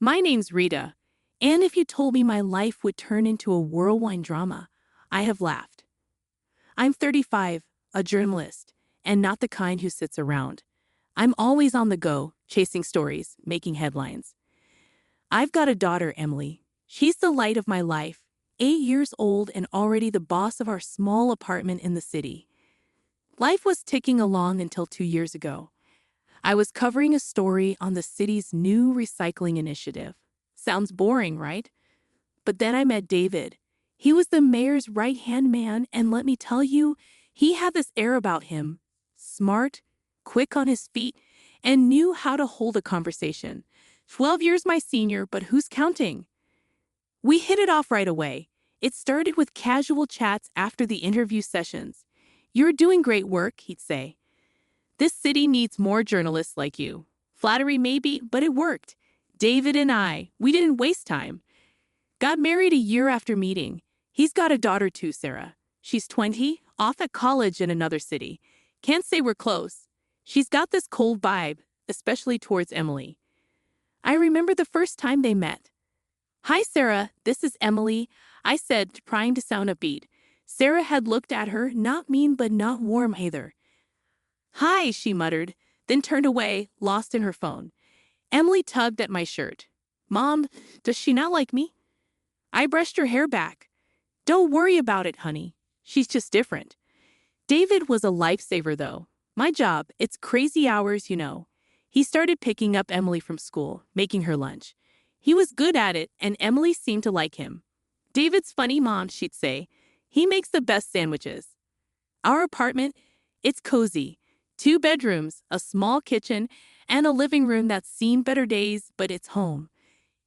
My name's Rita, and if you told me my life would turn into a whirlwind drama, I have laughed. I'm 35, a journalist, and not the kind who sits around. I'm always on the go, chasing stories, making headlines. I've got a daughter, Emily. She's the light of my life, 8 years old and already the boss of our small apartment in the city. Life was ticking along until 2 years ago. I was covering a story on the city's new recycling initiative. Sounds boring, right? But then I met David. He was the mayor's right-hand man, and let me tell you, he had this air about him. Smart, quick on his feet, and knew how to hold a conversation. 12 years my senior, but who's counting? We hit it off right away. It started with casual chats after the interview sessions. "You're doing great work," he'd say. "This city needs more journalists like you." Flattery maybe, but it worked. David and I, we didn't waste time. Got married a year after meeting. He's got a daughter too, Sarah. She's 20, off at college in another city. Can't say we're close. She's got this cold vibe, especially towards Emily. I remember the first time they met. "Hi, Sarah, this is Emily," I said, trying to sound upbeat. Sarah had looked at her, not mean but not warm either. "Hi," she muttered, then turned away, lost in her phone. Emily tugged at my shirt. "Mom, does she not like me?" I brushed her hair back. "Don't worry about it, honey. She's just different." David was a lifesaver, though. My job, it's crazy hours, you know. He started picking up Emily from school, making her lunch. He was good at it, and Emily seemed to like him. "David's funny, Mom," she'd say. "He makes the best sandwiches." Our apartment, it's cozy. 2 bedrooms, a small kitchen, and a living room that's seen better days, but it's home.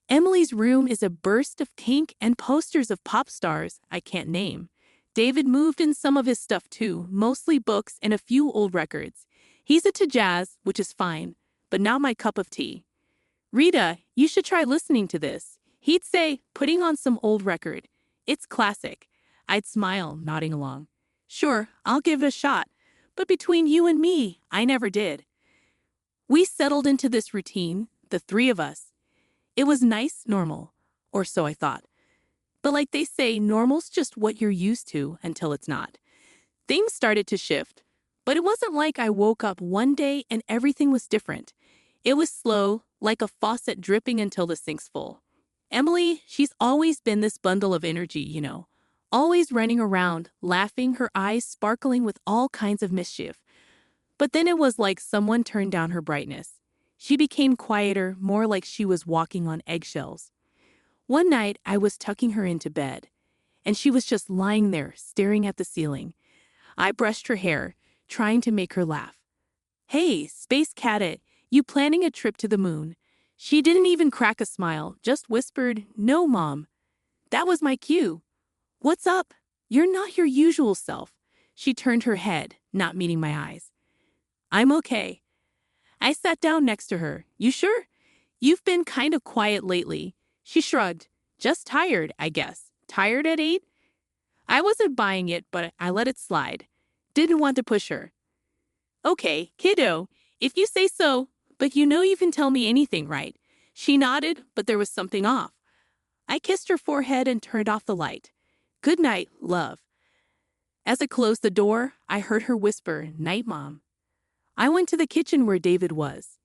Emily's room is a burst of pink and posters of pop stars I can't name. David moved in some of his stuff too, mostly books and a few old records. He's into jazz, which is fine, but not my cup of tea. "Rita, you should try listening to this," he'd say, putting on some old record. "It's classic." I'd smile, nodding along. "Sure, I'll give it a shot. But between you and me, I never did." We settled into this routine, the 3 of us. It was nice, normal, or so I thought. But like they say, normal's just what you're used to until it's not. Things started to shift, but it wasn't like I woke up one day and everything was different. It was slow, like a faucet dripping until the sink's full. Emily, she's always been this bundle of energy, you know. Always running around, laughing, her eyes sparkling with all kinds of mischief. But then it was like someone turned down her brightness. She became quieter, more like she was walking on eggshells. One night, I was tucking her into bed, and she was just lying there, staring at the ceiling. I brushed her hair, trying to make her laugh. "Hey, Space Cadet, you planning a trip to the moon?" She didn't even crack a smile, just whispered, "No, Mom." That was my cue. "What's up? You're not your usual self." She turned her head, not meeting my eyes. "I'm okay." I sat down next to her. "You sure? You've been kind of quiet lately." She shrugged. "Just tired, I guess." "Tired at 8? I wasn't buying it, but I let it slide. Didn't want to push her. "Okay, kiddo, if you say so, but you know you can tell me anything, right?" She nodded, but there was something off. I kissed her forehead and turned off the light. "Good night, love." As I closed the door, I heard her whisper, "Night, Mom." I went to the kitchen where David was.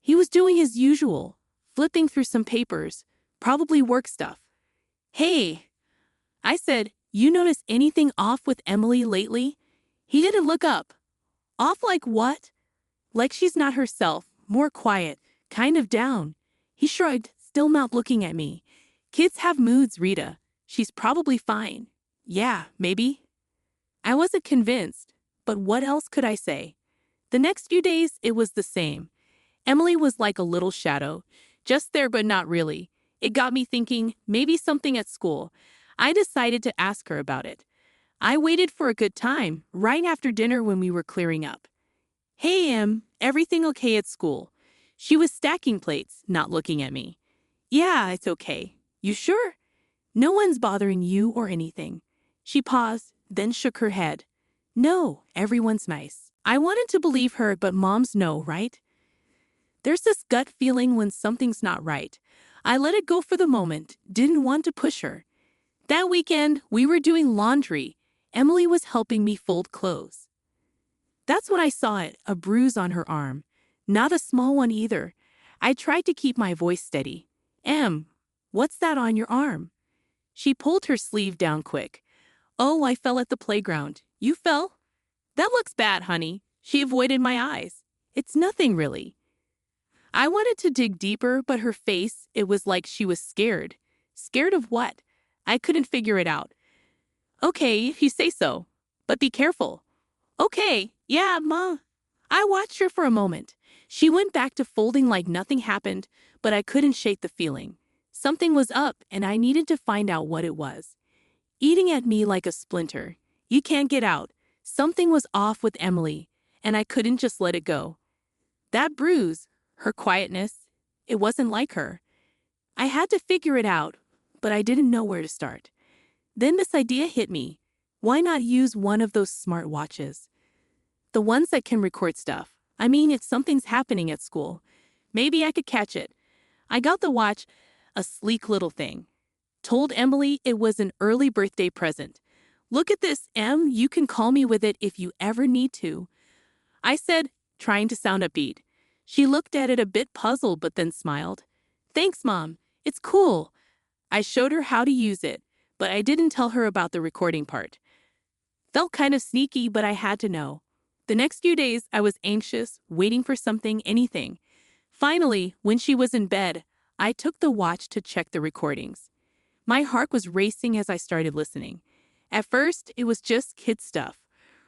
He was doing his usual, flipping through some papers, probably work stuff. "Hey," I said, "you notice anything off with Emily lately?" He didn't look up. "Off like what?" "Like she's not herself, more quiet, kind of down." He shrugged, still not looking at me. "Kids have moods, Rita. She's probably fine." "Yeah, maybe." I wasn't convinced, but what else could I say? The next few days, it was the same. Emily was like a little shadow, just there but not really. It got me thinking, maybe something at school. I decided to ask her about it. I waited for a good time, right after dinner when we were clearing up. "Hey, Em, everything okay at school?" She was stacking plates, not looking at me. "Yeah, it's okay." "You sure? No one's bothering you or anything?" She paused, then shook her head. "No, everyone's nice." I wanted to believe her, but moms know, right? There's this gut feeling when something's not right. I let it go for the moment, didn't want to push her. That weekend, we were doing laundry. Emily was helping me fold clothes. That's when I saw it, a bruise on her arm. Not a small one either. I tried to keep my voice steady. Em, what's that on your arm? She pulled her sleeve down quick. Oh, I fell at the playground. You fell? That looks bad, honey. She avoided my eyes. It's nothing really. I wanted to dig deeper, but her face, it was like she was scared. Scared of what? I couldn't figure it out. Okay, if you say so. But be careful. Okay, yeah, Ma. I watched her for a moment. She went back to folding like nothing happened, but I couldn't shake the feeling. Something was up, and I needed to find out what it was. Eating at me like a splinter. You can't get out. Something was off with Emily, and I couldn't just let it go. That bruise, her quietness, it wasn't like her. I had to figure it out, but I didn't know where to start. Then this idea hit me. Why not use one of those smart watches? The ones that can record stuff. I mean, if something's happening at school, maybe I could catch it. I got the watch, a sleek little thing. Told Emily it was an early birthday present. Look at this, Em, you can call me with it if you ever need to. I said, trying to sound upbeat. She looked at it a bit puzzled but then smiled. Thanks, Mom. It's cool. I showed her how to use it, but I didn't tell her about the recording part. Felt kind of sneaky, but I had to know. The next few days, I was anxious, waiting for something, anything. Finally, when she was in bed, I took the watch to check the recordings. My heart was racing as I started listening. At first, it was just kid stuff.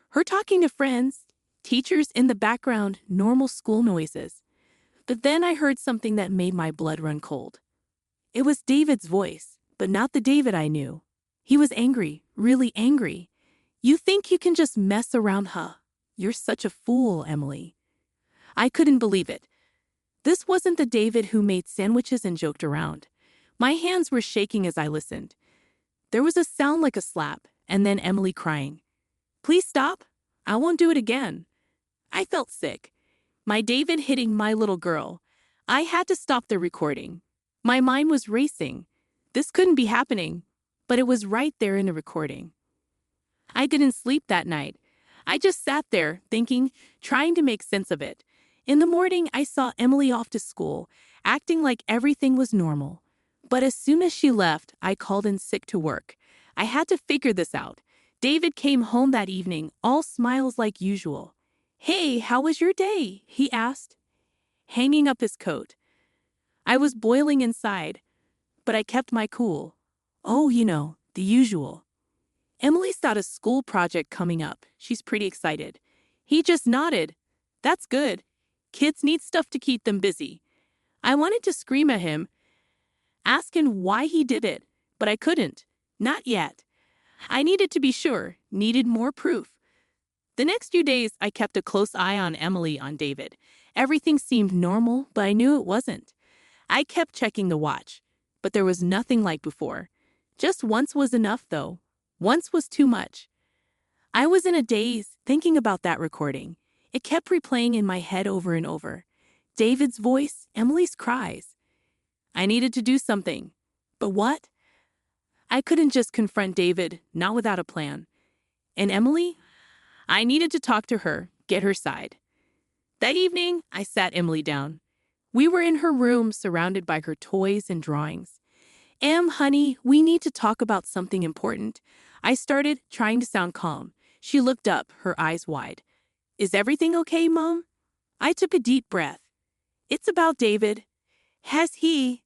Her talking to friends, teachers in the background, normal school noises. But then I heard something that made my blood run cold. It was David's voice, but not the David I knew. He was angry, really angry. You think you can just mess around, huh? You're such a fool, Emily. I couldn't believe it. This wasn't the David who made sandwiches and joked around. My hands were shaking as I listened. There was a sound like a slap, and then Emily crying. Please stop. I won't do it again. I felt sick. My David hitting my little girl. I had to stop the recording. My mind was racing. This couldn't be happening, but it was right there in the recording. I didn't sleep that night. I just sat there, thinking, trying to make sense of it. In the morning, I saw Emily off to school, acting like everything was normal. But as soon as she left, I called in sick to work. I had to figure this out. David came home that evening, all smiles like usual. Hey, how was your day? He asked, hanging up his coat. I was boiling inside, but I kept my cool. Oh, the usual. Emily's got a school project coming up. She's pretty excited. He just nodded. That's good. Kids need stuff to keep them busy. I wanted to scream at him, asking why he did it, but I couldn't. Not yet. I needed to be sure, needed more proof. The next few days, I kept a close eye on Emily, on David. Everything seemed normal, but I knew it wasn't. I kept checking the watch, but there was nothing like before. Just once was enough, though. Once was too much. I was in a daze, thinking about that recording. It kept replaying in my head over and over. David's voice, Emily's cries. I needed to do something. But what? I couldn't just confront David, not without a plan. And Emily? I needed to talk to her, get her side. That evening, I sat Emily down. We were in her room, surrounded by her toys and drawings. Em, honey, we need to talk about something important. I started, trying to sound calm. She looked up, her eyes wide. Is everything okay, Mom? I took a deep breath. It's about David. Has he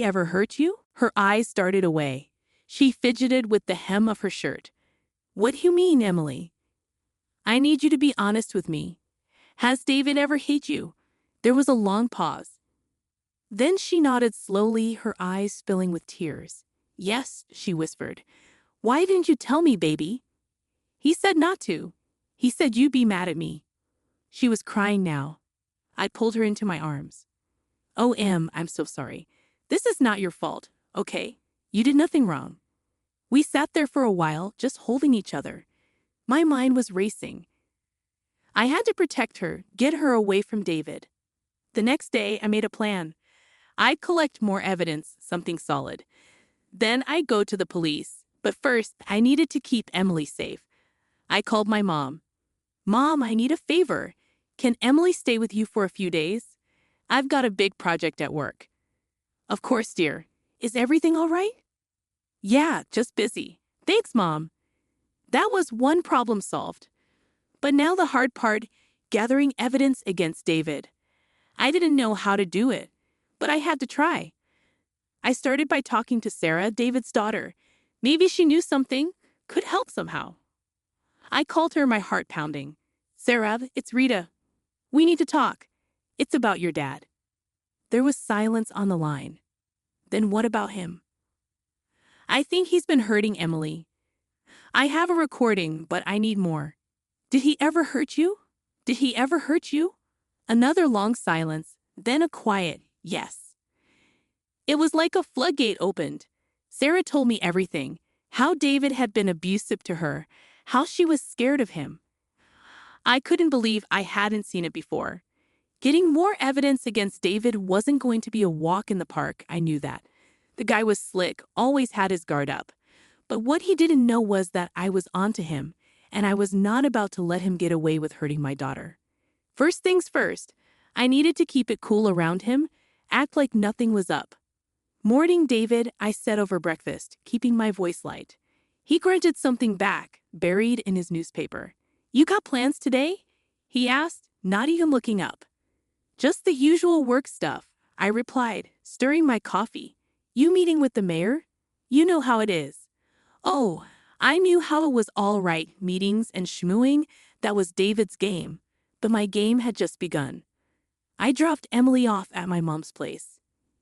ever hurt you? Her eyes darted away. She fidgeted with the hem of her shirt. What do you mean, Emily? I need you to be honest with me. Has David ever hit you? There was a long pause. Then she nodded slowly, her eyes filling with tears. Yes, she whispered. Why didn't you tell me, baby? He said not to. He said you'd be mad at me. She was crying now. I pulled her into my arms. Oh, Em, I'm so sorry. This is not your fault, okay? You did nothing wrong. We sat there for a while, just holding each other. My mind was racing. I had to protect her, get her away from David. The next day, I made a plan. I'd collect more evidence, something solid. Then I'd go to the police. But first, I needed to keep Emily safe. I called my mom. Mom, I need a favor. Can Emily stay with you for a few days? I've got a big project at work. Of course, dear. Is everything all right? Yeah, just busy. Thanks, Mom. That was one problem solved. But now the hard part, gathering evidence against David. I didn't know how to do it, but I had to try. I started by talking to Sarah, David's daughter. Maybe she knew something, could help somehow. I called her, my heart pounding. Sarah, it's Rita. We need to talk. It's about your dad. There was silence on the line. Then what about him? I think he's been hurting Emily. I have a recording, but I need more. Did he ever hurt you? Did he ever hurt you? Another long silence, then a quiet yes. It was like a floodgate opened. Sarah told me everything, how David had been abusive to her, how she was scared of him. I couldn't believe I hadn't seen it before. Getting more evidence against David wasn't going to be a walk in the park, I knew that. The guy was slick, always had his guard up. But what he didn't know was that I was onto him, and I was not about to let him get away with hurting my daughter. First things first, I needed to keep it cool around him, act like nothing was up. Morning, David, I said over breakfast, keeping my voice light. He grunted something back, buried in his newspaper. You got plans today? He asked, not even looking up. Just the usual work stuff, I replied, stirring my coffee. You meeting with the mayor? You know how it is. Oh, I knew how it was all right, meetings and schmooing, that was David's game. But my game had just begun. I dropped Emily off at my mom's place.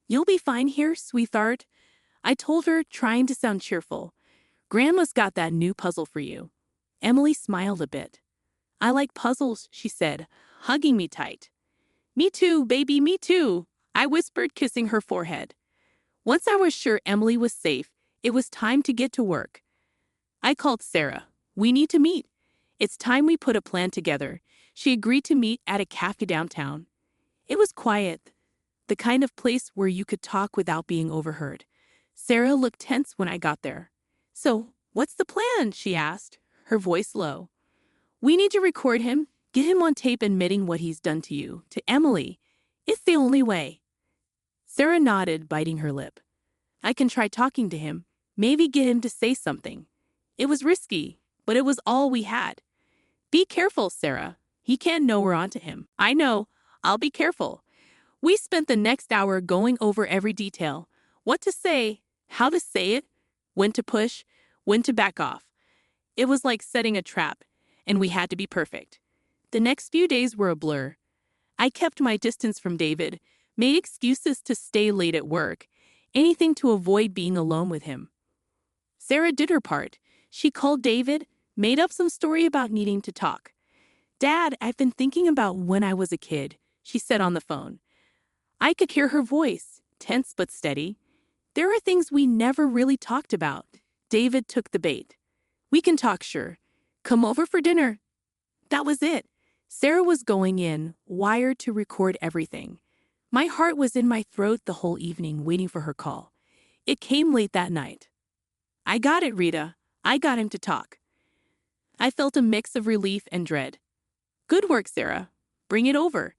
You'll be fine here, sweetheart, I told her, trying to sound cheerful. Grandma's got that new puzzle for you. Emily smiled a bit. I like puzzles, she said, hugging me tight. Me too, baby, me too, I whispered, kissing her forehead. Once I was sure Emily was safe, it was time to get to work. I called Sarah. We need to meet. It's time we put a plan together. She agreed to meet at a cafe downtown. It was quiet, the kind of place where you could talk without being overheard. Sarah looked tense when I got there. So, what's the plan? She asked, her voice low. We need to record him, get him on tape admitting what he's done to you, to Emily. It's the only way. Sarah nodded, biting her lip. I can try talking to him, maybe get him to say something. It was risky, but it was all we had. Be careful, Sarah. He can't know we're onto him. I know. I'll be careful. We spent the next hour going over every detail. What to say, how to say it, when to push, when to back off. It was like setting a trap, and we had to be perfect. The next few days were a blur. I kept my distance from David, made excuses to stay late at work, anything to avoid being alone with him. Sarah did her part. She called David, made up some story about needing to talk. Dad, I've been thinking about when I was a kid, she said on the phone. I could hear her voice, tense but steady. There are things we never really talked about. David took the bait. We can talk, sure. Come over for dinner. That was it. Sarah was going in, wired to record everything. My heart was in my throat the whole evening, waiting for her call. It came late that night. I got it, Rita. I got him to talk. I felt a mix of relief and dread. Good work, Sarah. Bring it over.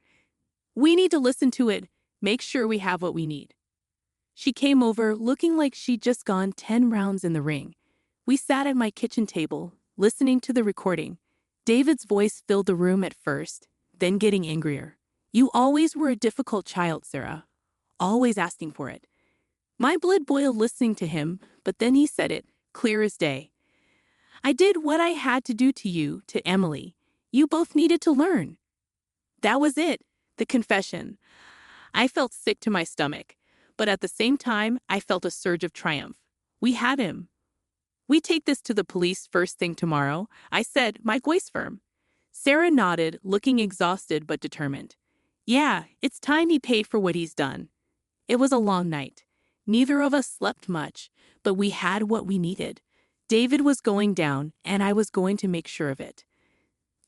We need to listen to it, make sure we have what we need. She came over, looking like she'd just gone 10 rounds in the ring. We sat at my kitchen table, listening to the recording. David's voice filled the room at first, then getting angrier. You always were a difficult child, Sarah. Always asking for it. My blood boiled listening to him, but then he said it, clear as day. I did what I had to do to you, to Emily. You both needed to learn. That was it, the confession. I felt sick to my stomach, but at the same time, I felt a surge of triumph. We had him. We take this to the police first thing tomorrow, I said, my voice firm. Sarah nodded, looking exhausted but determined. Yeah, it's time he paid for what he's done. It was a long night. Neither of us slept much, but we had what we needed. David was going down, and I was going to make sure of it.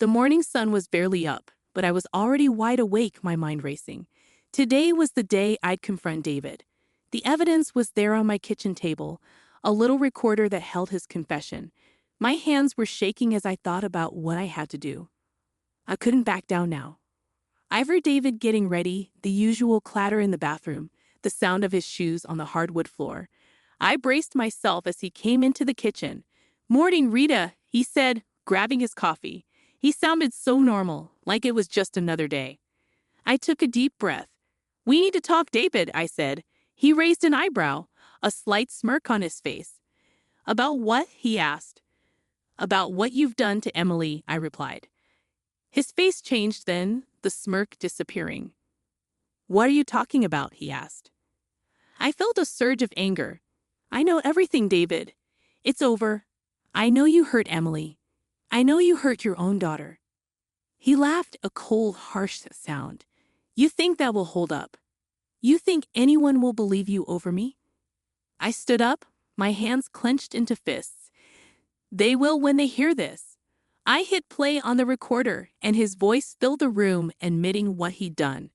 The morning sun was barely up, but I was already wide awake, my mind racing. Today was the day I'd confront David. The evidence was there on my kitchen table, a little recorder that held his confession. My hands were shaking as I thought about what I had to do. I couldn't back down now. I heard David getting ready, the usual clatter in the bathroom, the sound of his shoes on the hardwood floor. I braced myself as he came into the kitchen. "Morning, Rita," he said, grabbing his coffee. He sounded so normal, like it was just another day. I took a deep breath. "We need to talk, David," I said. He raised an eyebrow, a slight smirk on his face. "About what?" he asked. "About what you've done to Emily," I replied. His face changed then, the smirk disappearing. "What are you talking about?" he asked. I felt a surge of anger. "I know everything, David. It's over. I know you hurt Emily. I know you hurt your own daughter." He laughed, a cold, harsh sound. "You think that will hold up? You think anyone will believe you over me?" I stood up, my hands clenched into fists. "They will when they hear this." I hit play on the recorder, and his voice filled the room, admitting what he'd done.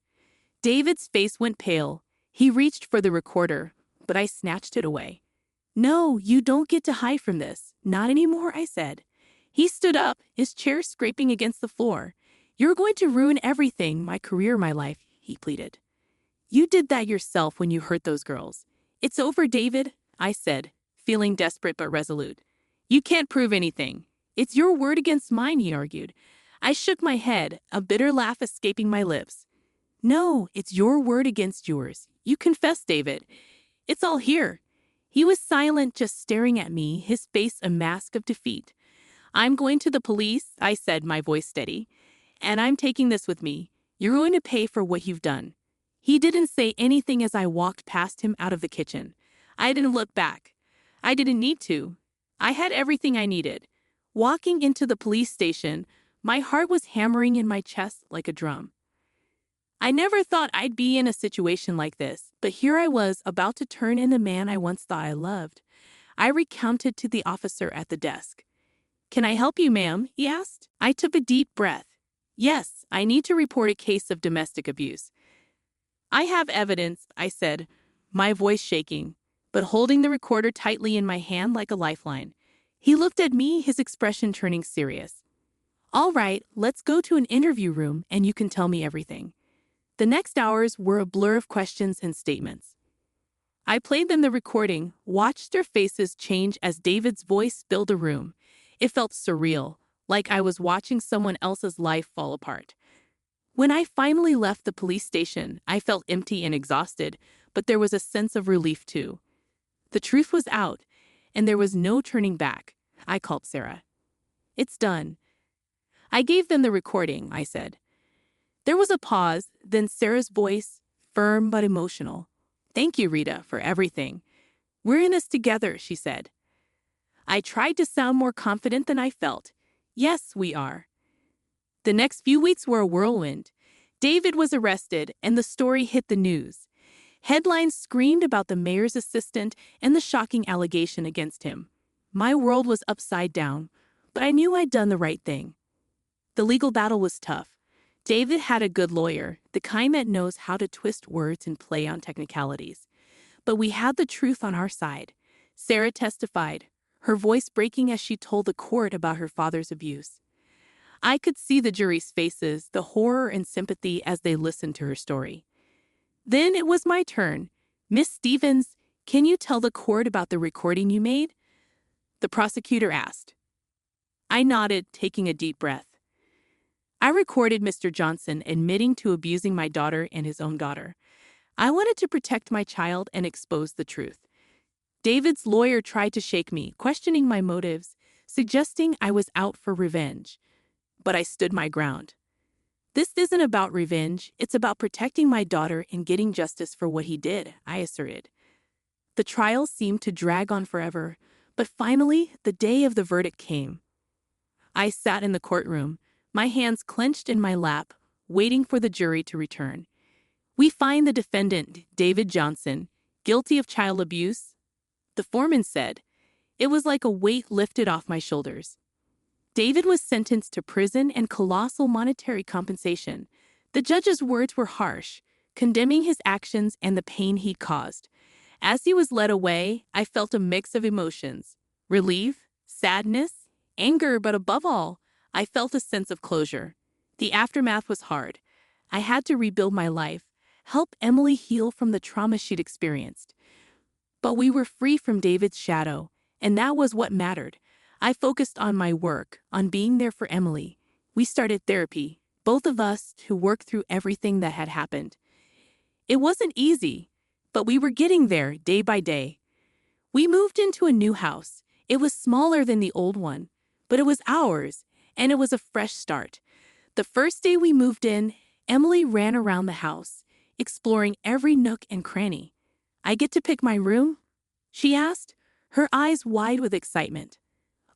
David's face went pale. He reached for the recorder, but I snatched it away. "No, you don't get to hide from this. Not anymore," I said. He stood up, his chair scraping against the floor. "You're going to ruin everything, my career, my life," he pleaded. "You did that yourself when you hurt those girls." "It's over, David," I said, feeling desperate but resolute. "You can't prove anything. It's your word against mine," he argued. I shook my head, a bitter laugh escaping my lips. "No, it's your word against yours. You confessed, David. It's all here." He was silent, just staring at me, his face a mask of defeat. "I'm going to the police," I said, my voice steady. "And I'm taking this with me. You're going to pay for what you've done." He didn't say anything as I walked past him out of the kitchen. I didn't look back. I didn't need to. I had everything I needed. Walking into the police station, my heart was hammering in my chest like a drum. I never thought I'd be in a situation like this, but here I was, about to turn in the man I once thought I loved. I recounted to the officer at the desk. "Can I help you, ma'am?" he asked. I took a deep breath. "Yes, I need to report a case of domestic abuse." "I have evidence," I said, my voice shaking, but holding the recorder tightly in my hand like a lifeline. He looked at me, his expression turning serious. "All right, let's go to an interview room and you can tell me everything." The next hours were a blur of questions and statements. I played them the recording, watched their faces change as David's voice filled the room. It felt surreal, like I was watching someone else's life fall apart. When I finally left the police station, I felt empty and exhausted, but there was a sense of relief too. The truth was out, and there was no turning back. I called Sarah. "It's done." I gave them the recording, I said. There was a pause, then Sarah's voice, firm but emotional. "Thank you, Rita, for everything. We're in this together," she said. I tried to sound more confident than I felt. "Yes, we are." The next few weeks were a whirlwind. David was arrested, and the story hit the news. Headlines screamed about the mayor's assistant and the shocking allegation against him. My world was upside down, but I knew I'd done the right thing. The legal battle was tough. David had a good lawyer, the kind that knows how to twist words and play on technicalities. But we had the truth on our side. Sarah testified, her voice breaking as she told the court about her father's abuse. I could see the jury's faces, the horror and sympathy as they listened to her story. Then it was my turn. "Miss Stevens, can you tell the court about the recording you made?" the prosecutor asked. I nodded, taking a deep breath. I recorded Mr. Johnson admitting to abusing my daughter and his own daughter. I wanted to protect my child and expose the truth. David's lawyer tried to shake me, questioning my motives, suggesting I was out for revenge. But I stood my ground. "This isn't about revenge, it's about protecting my daughter and getting justice for what he did," I asserted. The trial seemed to drag on forever, but finally, the day of the verdict came. I sat in the courtroom, my hands clenched in my lap, waiting for the jury to return. "We find the defendant, David Johnson, guilty of child abuse," the foreman said. It was like a weight lifted off my shoulders. David was sentenced to prison and colossal monetary compensation. The judge's words were harsh, condemning his actions and the pain he'd caused. As he was led away, I felt a mix of emotions: relief, sadness, anger, but above all, I felt a sense of closure. The aftermath was hard. I had to rebuild my life, help Emily heal from the trauma she'd experienced. But we were free from David's shadow, and that was what mattered. I focused on my work, on being there for Emily. We started therapy, both of us, to work through everything that had happened. It wasn't easy, but we were getting there day by day. We moved into a new house. It was smaller than the old one, but it was ours, and it was a fresh start. The first day we moved in, Emily ran around the house, exploring every nook and cranny. "I get to pick my room?" she asked, her eyes wide with excitement.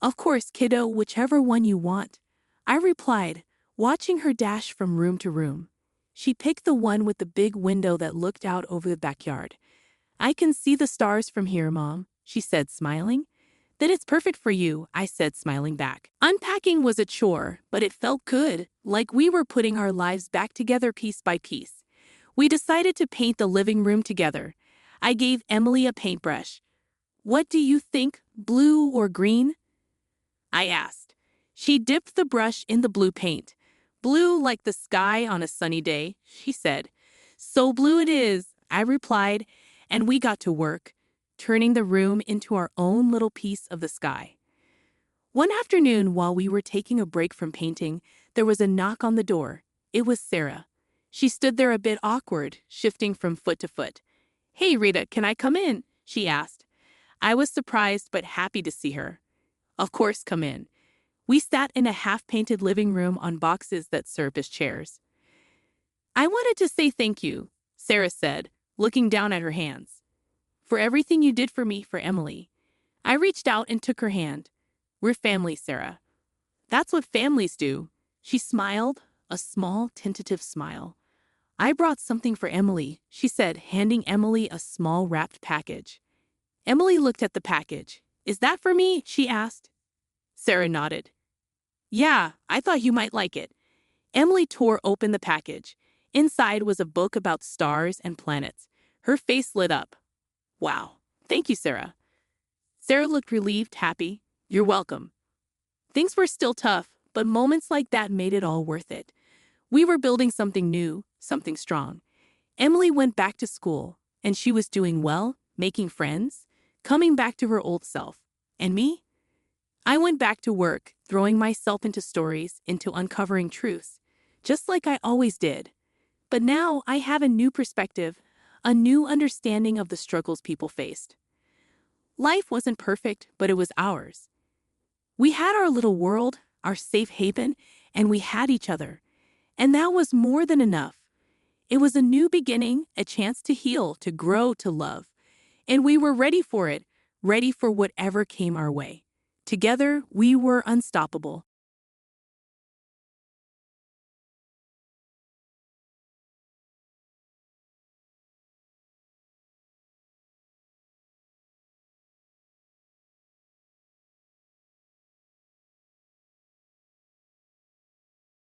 "Of course, kiddo, whichever one you want," I replied, watching her dash from room to room. She picked the one with the big window that looked out over the backyard. "I can see the stars from here, Mom," she said, smiling. "Then it's perfect for you," I said, smiling back. Unpacking was a chore, but it felt good, like we were putting our lives back together piece by piece. We decided to paint the living room together. I gave Emily a paintbrush. "What do you think, blue or green?" I asked. She dipped the brush in the blue paint. "Blue like the sky on a sunny day," she said. "So blue it is," I replied, and we got to work, turning the room into our own little piece of the sky. One afternoon, while we were taking a break from painting, there was a knock on the door. It was Sarah. She stood there a bit awkward, shifting from foot to foot. "Hey, Rita, can I come in?" she asked. I was surprised but happy to see her. "Of course, come in." We sat in a half-painted living room on boxes that served as chairs. "I wanted to say thank you," Sarah said, looking down at her hands, "for everything you did for me, for Emily." I reached out and took her hand. "We're family, Sarah." "That's what families do." She smiled, a small, tentative smile. "I brought something for Emily," she said, handing Emily a small wrapped package. Emily looked at the package. "Is that for me?" she asked. Sarah nodded. "Yeah, I thought you might like it." Emily tore open the package. Inside was a book about stars and planets. Her face lit up. "Wow, thank you, Sarah." Sarah looked relieved, happy. "You're welcome." Things were still tough, but moments like that made it all worth it. We were building something new, something strong. Emily went back to school, and she was doing well, making friends, coming back to her old self. And me? I went back to work, throwing myself into stories, into uncovering truths, just like I always did. But now I have a new perspective, a new understanding of the struggles people faced. Life wasn't perfect, but it was ours. We had our little world, our safe haven, and we had each other. And that was more than enough. It was a new beginning, a chance to heal, to grow, to love. And we were ready for it, ready for whatever came our way. Together, we were unstoppable.